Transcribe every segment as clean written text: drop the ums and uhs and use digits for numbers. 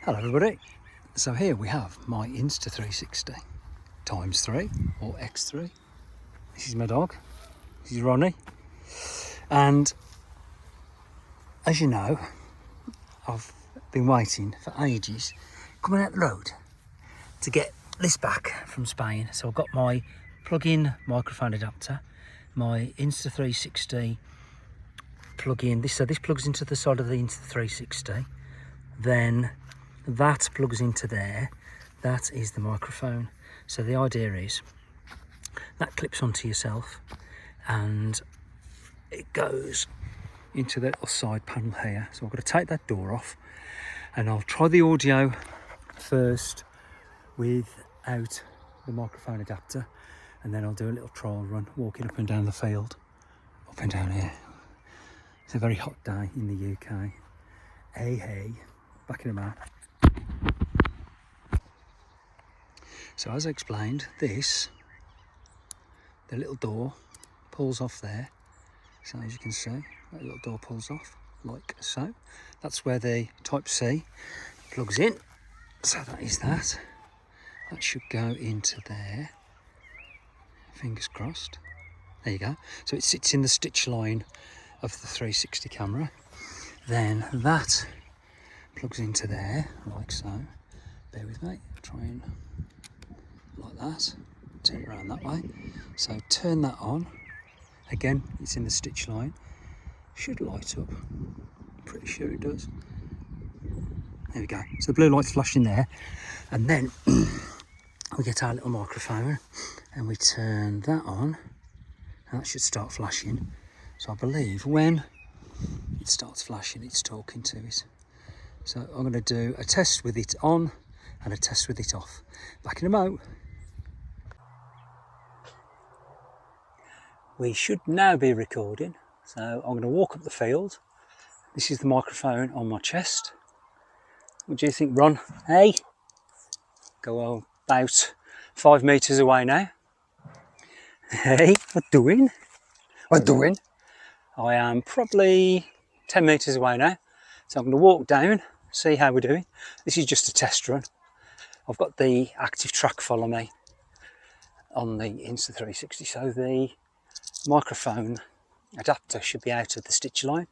Hello everybody. So here we have my Insta 360 times 3 or X3. This is my dog. This is Ronnie. And as you know, I've been waiting for ages coming out the road to get this back from Spain. So I've got my plug-in microphone adapter, my Insta 360 plug-in. So this plugs into the side of the Insta 360. Then that plugs into there. That is the microphone. So the idea is that clips onto yourself and it goes into the little side panel here. So I've got to take that door off and I'll try the audio first without the microphone adapter, and then I'll do a little trial run walking up and down the field, up and down here. It's a very hot day in the UK. Hey, back in a minute. So as I explained, the little door pulls off there. So as you can see, that little door pulls off like so. That's where the Type-C plugs in. So that is that. That should go into there. Fingers crossed. There you go. So it sits in the stitch line of the 360 camera. Then that plugs into there like so. Bear with me. Try and like that. Turn it around that way. So turn that on. Again, it's in the stitch line. Should light up. Pretty sure it does. There we go. So the blue light's flashing there. And then we get our little microphone and we turn that on. And that should start flashing. So I believe when it starts flashing, it's talking to it. So I'm going to do a test with it on and a test with it off. Back in a mo. We should now be recording. So I'm going to walk up the field. This is the microphone on my chest. What do you think, Ron? Hey? Go about 5 metres away now. Hey, what doing? What doing? I am probably 10 metres away now. So I'm going to walk down, see how we're doing. This is just a test run. I've got the active track follow me on the Insta 360. So the microphone adapter should be out of the stitch line.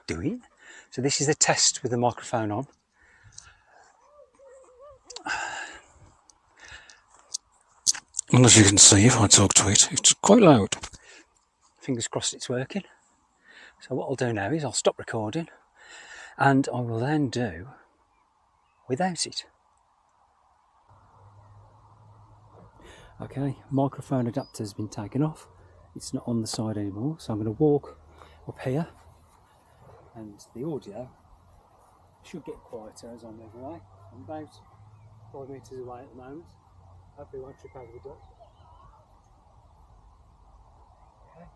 Doing. So this is a test with the microphone on. And as you can see, if I talk to it, it's quite loud. Fingers crossed it's working. So what I'll do now is I'll stop recording and I will then do without it. Okay, microphone adapter has been taken off. It's not on the side anymore, so I'm going to walk up here and the audio should get quieter as I move away. I'm about 5 metres away at the moment. Hopefully I won't trip over the dog. Okay.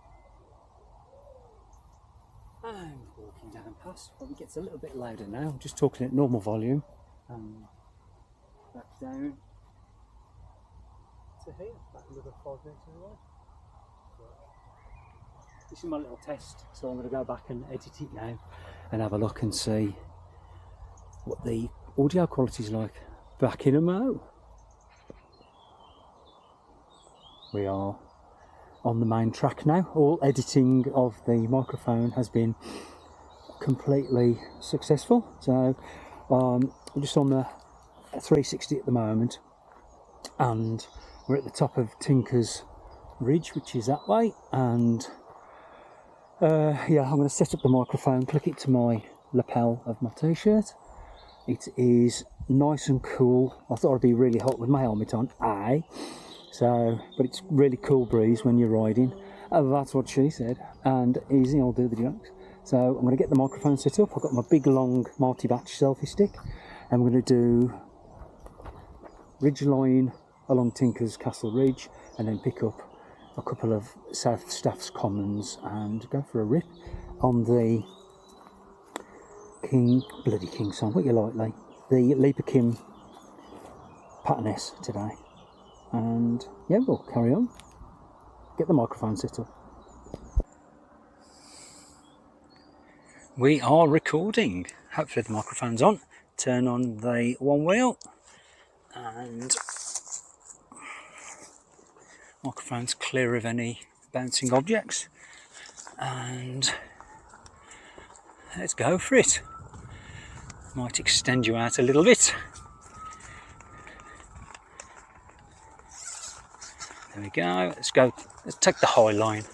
And walking down past, probably gets a little bit louder now. I'm just talking at normal volume. Back down to here, back another 5 metres away. This is my little test, so I'm going to go back and edit it now and have a look and see what the audio quality is like. Back in a mo. We are on the main track now. All editing of the microphone has been completely successful. So I'm just on the 360 at the moment, and we're at the top of Tinker's Ridge, which is that way. And yeah, I'm going to set up the microphone, click it to my lapel of my t-shirt. It is nice and cool. I thought it'd be really hot with my helmet on. But it's really cool breeze when you're riding. That's what she said. And easy, I'll do the jokes. So I'm going to get the microphone set up. I've got my big long multi-batch selfie stick. And we're going to do ridge line along Tinker's Castle Ridge and then pick up a couple of South Staff's Commons and go for a rip on the bloody King song, what you like, the Leaper Kim Patterness today. And yeah, we'll carry on, get the microphone set up. We are recording. Hopefully the microphone's on. turn on the one wheel, and microphone's clear of any bouncing objects, and let's go for it. Might extend you out a little bit. There we go. Let's go. Let's take the high line.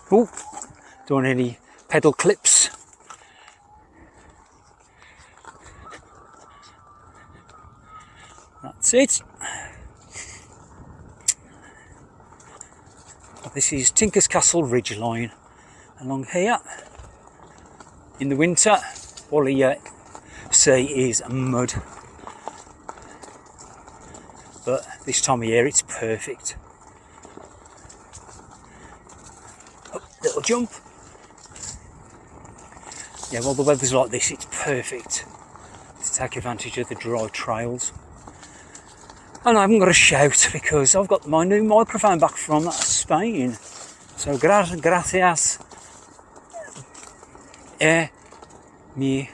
Oh, don't want any pedal clips. That's it. This is Tinker's Castle Ridgeline. Along here, in the winter, all you see is mud. But this time of year, it's perfect. Oh, little jump. Yeah, while the weather's like this, it's perfect to take advantage of the dry trails. And I haven't got a shout because I've got my new microphone back from Spain. So gracias, mi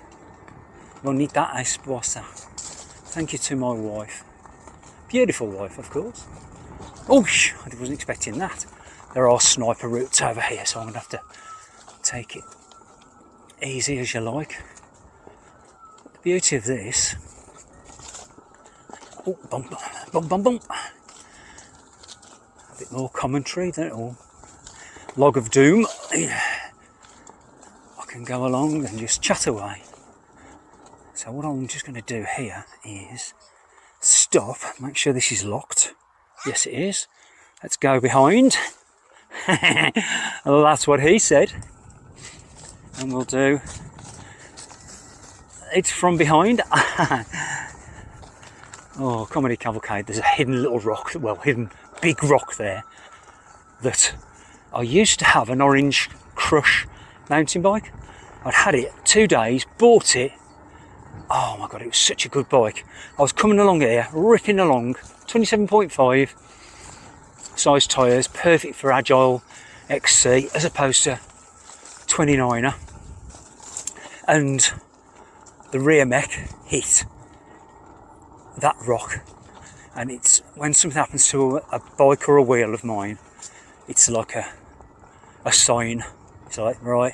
bonita esposa. Thank you to my wife. Beautiful wife, of course. Oh, I wasn't expecting that. There are sniper routes over here, so I'm going to have to take it easy as you like. The beauty of this... Oh, bump, bump, bump, bump. A bit more commentary there, or log of doom. I can go along and just chat away. So what I'm just going to do here is stop, make sure this is locked. Yes, it is. Let's go behind. Well, that's what he said. And we'll do it from behind. Oh, Comedy Cavalcade, there's a hidden little rock, well, hidden big rock there, that I used to have an orange Crush mountain bike. I'd had it 2 days, bought it. Oh my God, it was such a good bike. I was coming along here, ripping along, 27.5 size tyres, perfect for Agile XC as opposed to 29er. And the rear mech hit that rock, and it's when something happens to a bike or a wheel of mine, it's like a sign. It's like, right,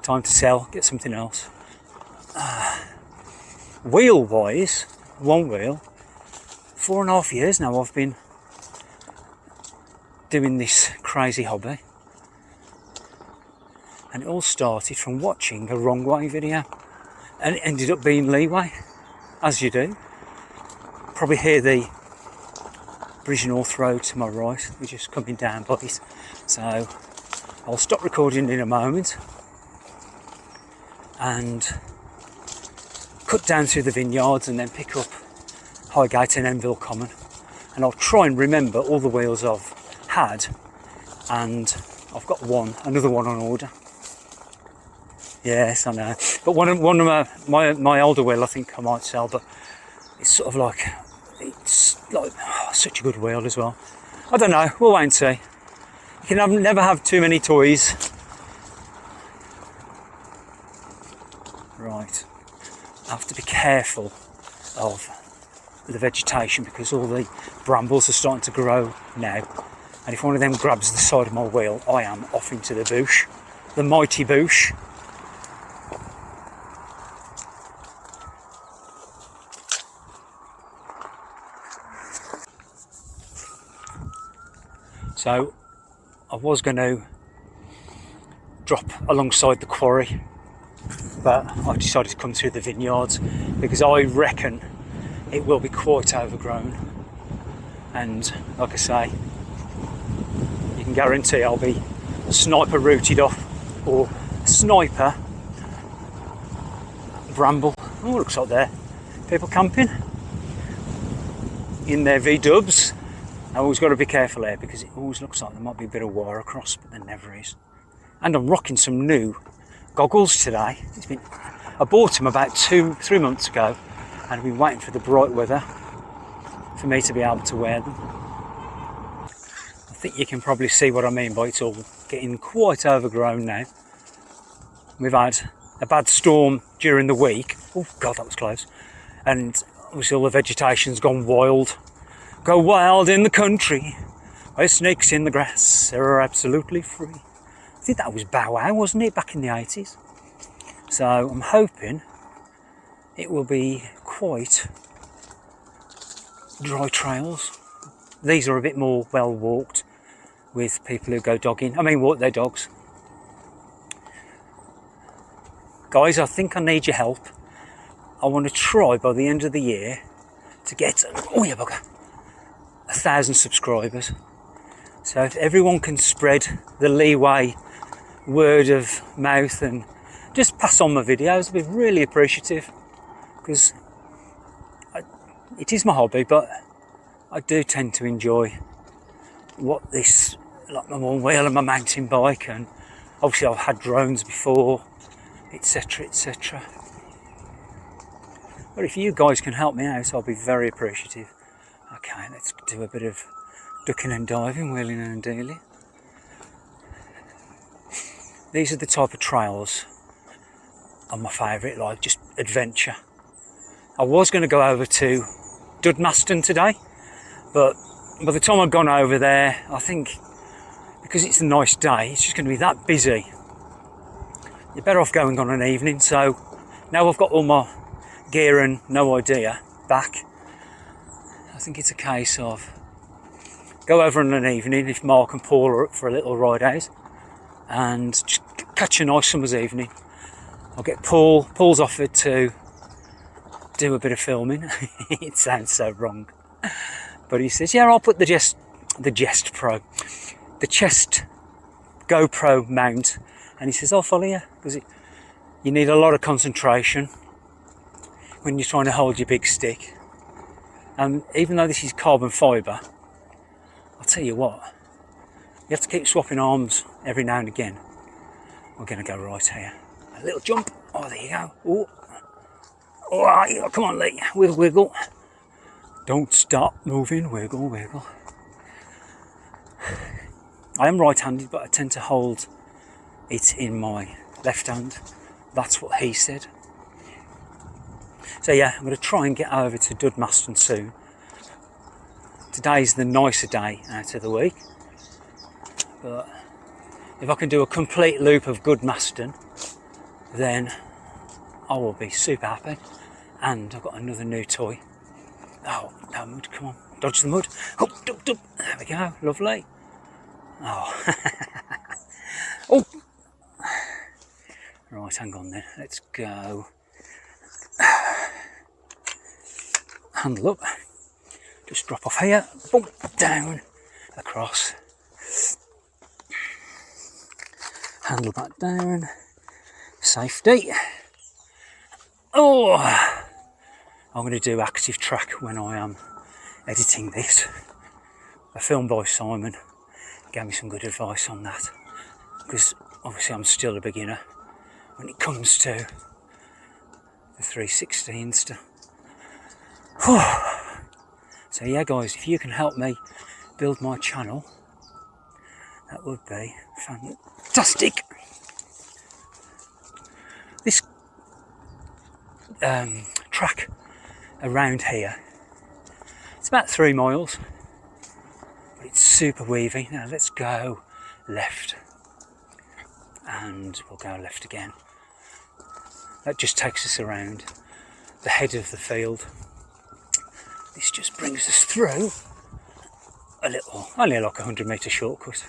time to sell, get something else. Wheel wise, one wheel, 4.5 years now I've been doing this crazy hobby, and it all started from watching a wrong way video, and it ended up being leeway, as you do. Probably hear the Bridge North Road to my right. We're just coming down by it. So I'll stop recording in a moment and cut down through the vineyards and then pick up Highgate and Enville Common. And I'll try and remember all the wheels I've had, and I've got another one on order. Yes, I know. But one of my older wheel I think I might sell, but it's sort of like, it's like such a good wheel as well. I don't know, we'll wait and see. You can never have too many toys. Right, I have to be careful of the vegetation because all the brambles are starting to grow now. And if one of them grabs the side of my wheel, I am off into the bush, the mighty bush. So I was going to drop alongside the quarry, but I decided to come through the vineyards because I reckon it will be quite overgrown, and like I say, you can guarantee I'll be sniper rooted off, or sniper bramble. Oh, looks like there people camping in their V-dubs. I've always got to be careful here because it always looks like there might be a bit of wire across, but there never is. And I'm rocking some new goggles today. I bought them about 3 months ago, and I've been waiting for the bright weather for me to be able to wear them. I think you can probably see what I mean by it's all getting quite overgrown now. We've had a bad storm during the week. Oh God, that was close. And obviously all the vegetation's gone wild. Go wild in the country, where snakes in the grass are absolutely free. I think that was Bow Wow, wasn't it, back in the 80s? So I'm hoping it will be quite dry trails. These are a bit more well walked with people who go dogging. I mean, walk their dogs. Guys, I think I need your help. I want to try by the end of the year to get, oh yeah bugger, 1,000 subscribers. So if everyone can spread the leeway word of mouth and just pass on my videos, I'd be really appreciative, because it is my hobby, but I do tend to enjoy what this, like my one wheel and my mountain bike, and obviously I've had drones before, etc, etc. But if you guys can help me out, I'll be very appreciative. Okay, let's do a bit of ducking and diving, wheeling and dealing. These are the type of trails are my favourite, like just adventure. I was going to go over to Dudmaston today, but by the time I'd gone over there, I think because it's a nice day, it's just going to be that busy. You're better off going on an evening. So now I've got all my gear and no idea back, I think it's a case of go over on an evening if Mark and Paul are up for a little ride out, and just catch a nice summer's evening. I'll get Paul's offered to do a bit of filming. It sounds so wrong, but he says, yeah, I'll put the chest GoPro mount, and he says, I'll follow you, because you need a lot of concentration when you're trying to hold your big stick. And even though this is carbon fibre, I'll tell you what, you have to keep swapping arms every now and again. We're going to go right here. A little jump. Oh, there you go. Oh, oh, come on, Lee. Wiggle, wiggle. Don't stop moving. Wiggle, wiggle. I am right-handed, but I tend to hold it in my left hand. That's what he said. So yeah, I'm going to try and get over to Dudmaston soon. Today's the nicer day out of the week, but if I can do a complete loop of Dudmaston, then I will be super happy. And I've got another new toy. Oh, no mud, come on, dodge the mud. Oh, dup, dup. There we go, lovely. Oh, oh. Right, hang on then, let's go. Handle up, just drop off here, boom, down, across, handle back down, safety. Oh, I'm going to do active track when I am editing this. A film by Simon gave me some good advice on that, because obviously I'm still a beginner when it comes to the 360 Insta. So yeah guys, if you can help me build my channel, that would be fantastic. This track around here, it's about 3 miles, but it's super weavy. Now let's go left, and we'll go left again. That just takes us around the head of the field. This just brings us through a little, only like 100 metre shortcut.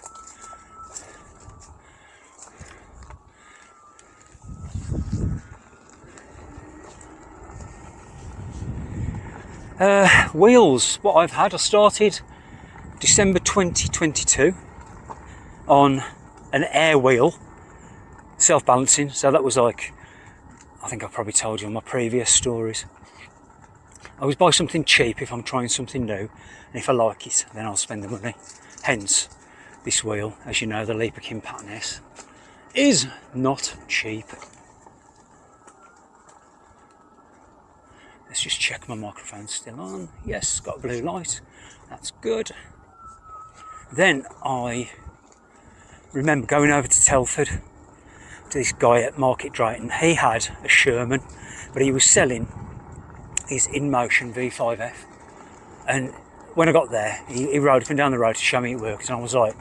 Wheels, what I've had, I started December 2022 on an air wheel, self-balancing, so that was like, I think I've probably told you in my previous stories. I always buy something cheap if I'm trying something new, and if I like it, then I'll spend the money. Hence, this wheel, as you know, the Leaperkin Pattern S, is not cheap. Let's just check my microphone's still on. Yes, got a blue light. That's good. Then I remember going over to Telford to this guy at Market Drayton. He had a Sherman, but he was selling his InMotion V5F. And when I got there, he rode up and down the road to show me it works, and I was like,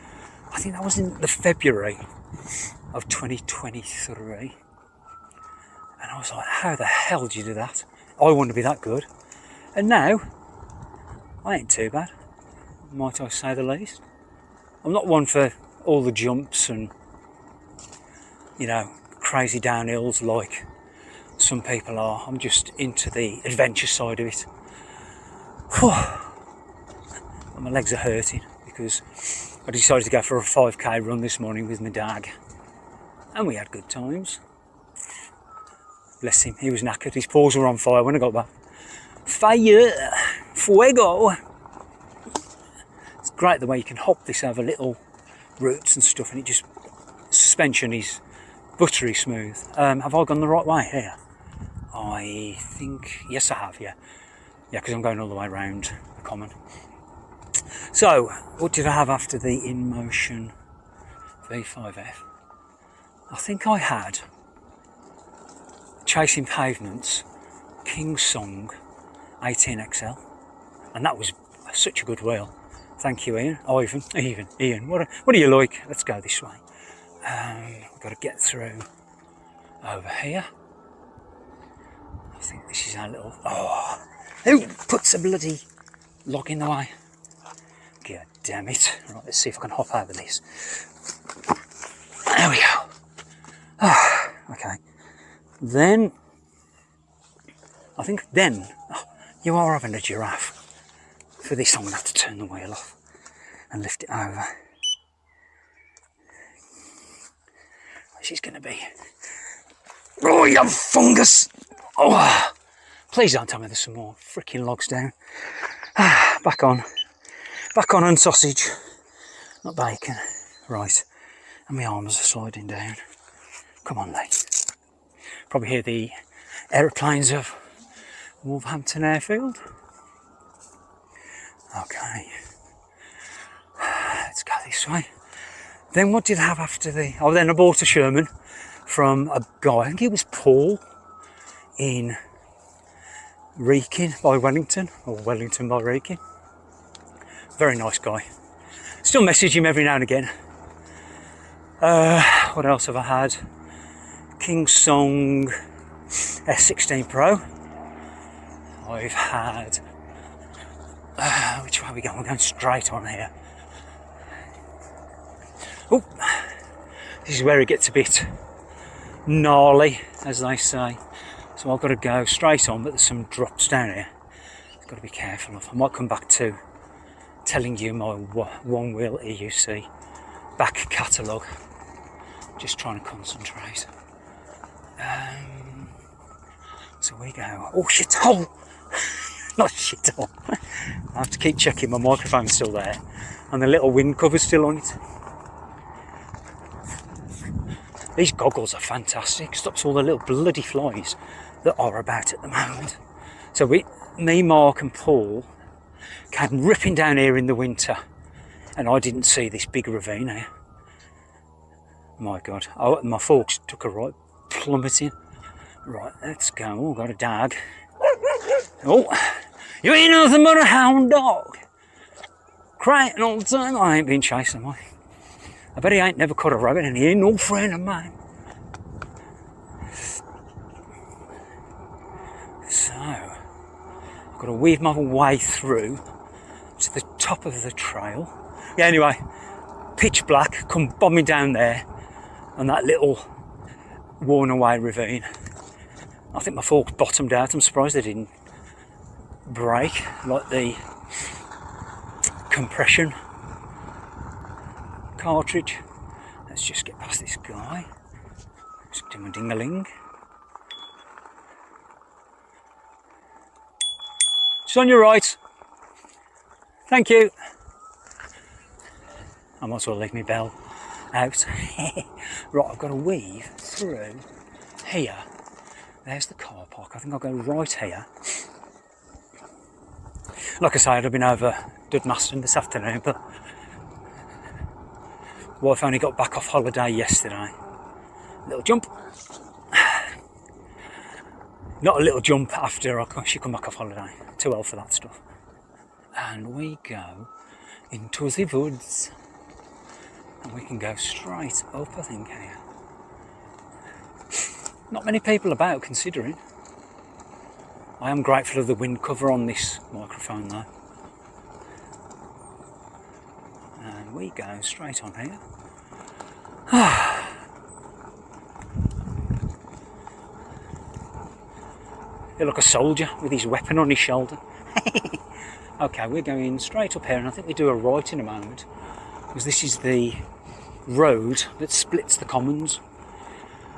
I think that was in the February of 2023. And I was like, how the hell did you do that? I want to be that good. And now, I ain't too bad, might I say the least. I'm not one for all the jumps and, you know, crazy downhills like some people are. I'm just into the adventure side of it. Whew. My legs are hurting because I decided to go for a 5k run this morning with my dad, and we had good times. Bless him, he was knackered, his paws were on fire when I got back. Fire! Fuego! It's great the way you can hop this over little roots and stuff, and it just, suspension is buttery smooth. Have I gone the right way here? I think, yes I have, yeah. Yeah, because I'm going all the way around the common. So, what did I have after the InMotion V5F? I think I had Chasing Pavements King Song 18XL, and that was such a good wheel. Thank you, Ian. Ian. What do you like? Let's go this way. We've got to get through over here. I think this is our little. Oh, who puts a bloody log in the way? God damn it! Right, let's see if I can hop over this. There we go. Oh, okay. Then, I think you are having a giraffe. For this, I'm going to have to turn the wheel off and lift it over. This is going to be... Oh, you fungus! Oh, please don't tell me there's some more freaking logs down. Back on and sausage, not bacon. Right, and my arms are sliding down. Come on, lady. Probably hear the aeroplanes of Wolverhampton Airfield. Okay, let's go this way. Then what did I have after the... Oh, then I bought a Sherman from a guy, I think it was Paul, in Wrekin by Wellington, or Wellington by Wrekin. Very nice guy. Still message him every now and again. What else have I had? King Song S16 Pro. I've had... which way are we going? We're going straight on here. Oh, this is where it gets a bit gnarly, as they say. So I've got to go straight on, but there's some drops down here. I've got to be careful of. I might come back to telling you my one wheel EUC back catalogue. Just trying to concentrate. So we go. Oh, shithole! Not shithole. I have to keep checking my microphone's still there and the little wind cover's still on it. These goggles are fantastic. Stops all the little bloody flies that are about at the moment. So me, Mark and Paul came ripping down here in the winter, and I didn't see this big ravine here. My God. Oh, my forks took a right plummeting. Right, let's go. Oh, got a dag. Oh, you ain't nothing but a hound dog. Crying all the time. I ain't been chased, am I? I bet he ain't never caught a rabbit, and he ain't no friend of mine. So, I've got to weave my way through to the top of the trail. Yeah, anyway, pitch black, come bombing down there, and that little worn away ravine. I think my forks bottomed out. I'm surprised they didn't break like the compression cartridge. Let's just get past this guy. Just do my ding-a-ling. Just on your right. Thank you. I might as well leave my bell out. Right, I've got to weave through here. There's the car park. I think I'll go right here. Like I said, I've been over Dudmaston this afternoon, but wife only got back off holiday yesterday, Little jump. Not a little jump after she come back off holiday. Too old for that stuff. And we go into the woods. And we can go straight up, I think, here. Not many people about, considering. I am grateful of the wind cover on this microphone, though. And we go straight on here. You're like a soldier with his weapon on his shoulder. Okay, we're going straight up here, and I think we do a right in a moment, because this is the road that splits the commons.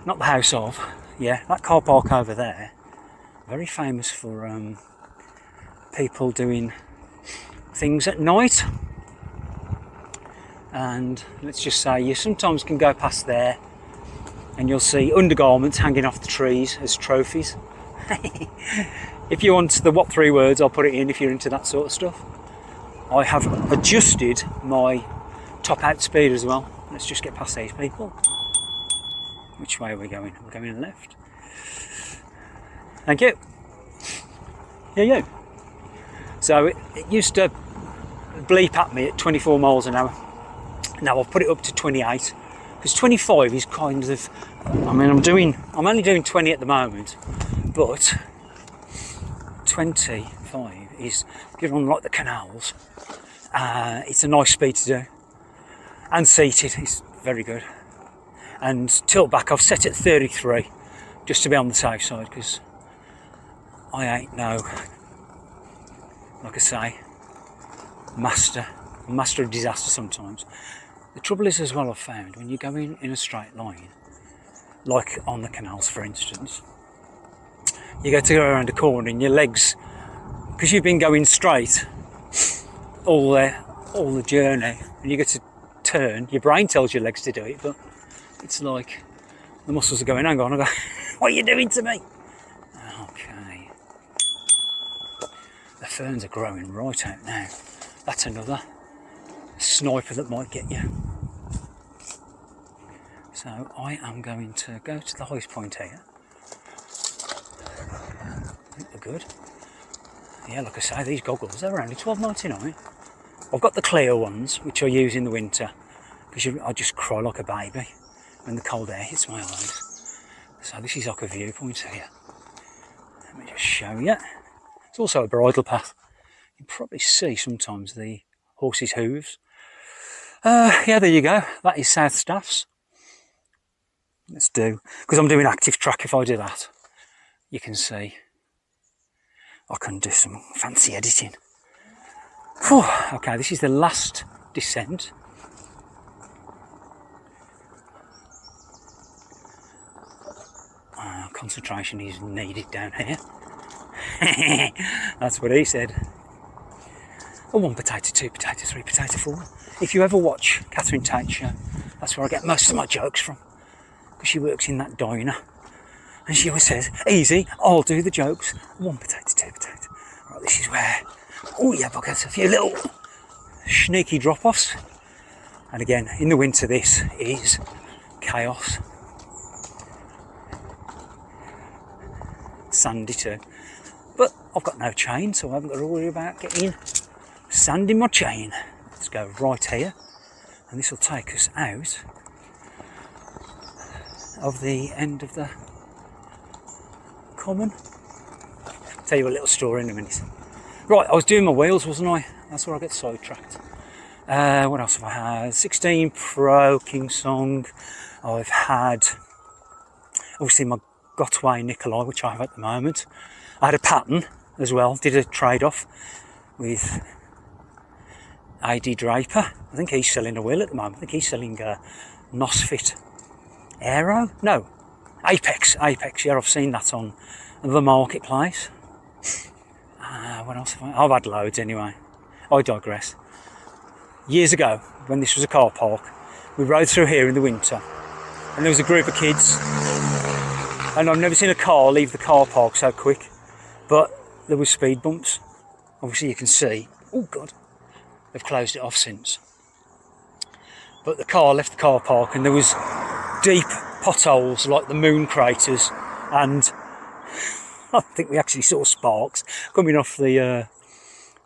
Not the house of, yeah, that car park over there. Very famous for people doing things at night. And let's just say you sometimes can go past there and you'll see undergarments hanging off the trees as trophies. If you want the what 3 words, I'll put it in if you're into that sort of stuff. I have adjusted my top out speed as well. Let's just get past these people. Which way are we going? We're going left. Thank you. Yeah, you. So it used to bleep at me at 24 miles an hour. Now I've put it up to 28, because 25 is kind of, I mean, I'm only doing 20 at the moment, but 25 is, if you're on like the canals, it's a nice speed to do. And seated, it's very good. And tilt back, I've set it at 33, just to be on the safe side, because I ain't no, like I say, master of disaster sometimes. The trouble is as well, I've found, when you're going in a straight line, like on the canals for instance, you go to go around a corner and your legs, because you've been going straight all the journey, and you get to turn, your brain tells your legs to do it, but it's like the muscles are going, hang on, I go, what are you doing to me? Okay. The ferns are growing right out now. That's another sniper that might get you. So I am going to go to the highest point here. I think they're good. Yeah, like I say, these goggles, they're only $12.99. I've got the clear ones, which I use in the winter, because I just cry like a baby when the cold air hits my eyes. So this is like a viewpoint here. Let me just show you. It's also a bridle path. You can probably see sometimes the horse's hooves. Yeah, there you go. That is South Staffs. Let's do, because I'm doing active track, if I do that, you can see I can do some fancy editing. Whew, okay, this is the last descent. Concentration is needed down here. That's what he said. Oh, 1 potato, 2 potato, 3 potato, 4. If you ever watch Catherine Tate's show, that's where I get most of my jokes from. Because she works in that diner. And she always says, easy, I'll do the jokes. 1 potato, 2 potato. Right, this is where, oh yeah, buggers, a few little sneaky drop-offs. And again, in the winter, this is chaos. Sandy too. But I've got no chain, so I haven't got to worry about getting sand in my chain. Let's go right here, and this will take us out of the end of the common. I'll tell you a little story in a minute. Right, I was doing my wheels, wasn't I? That's where I get sidetracked. What else have I had? 16 Pro King Song. I've had, obviously, my Gotway Nikolai, which I have at the moment. I had a pattern as well, did a trade-off with AD Draper. I think he's selling a wheel at the moment. I think he's selling a Nosfit Aero? No, Apex, yeah, I've seen that on the marketplace. What else have I? I've had loads anyway. I digress. Years ago, when this was a car park, we rode through here in the winter, and there was a group of kids, and I've never seen a car leave the car park so quick, but there were speed bumps. Obviously you can see, oh God, they've closed it off since. But the car left the car park and there was deep potholes like the moon craters, and I think we actually saw sparks coming off the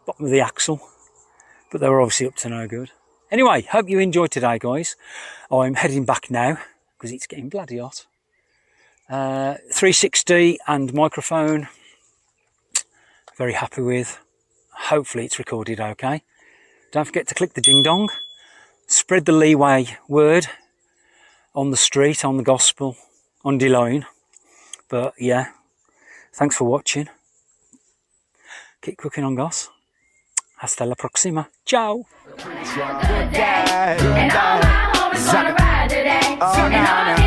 bottom of the axle, but they were obviously up to no good. Anyway, hope you enjoyed today, guys. I'm heading back now because it's getting bloody hot. 360 and microphone, very happy with. Hopefully it's recorded okay. Don't forget to click the ding dong. Spread the leeway word on the street, on the gospel, on Deloitte. But yeah, thanks for watching. Keep cooking on, Goss. Hasta la próxima. Ciao. And all my homies wanna ride today. And all my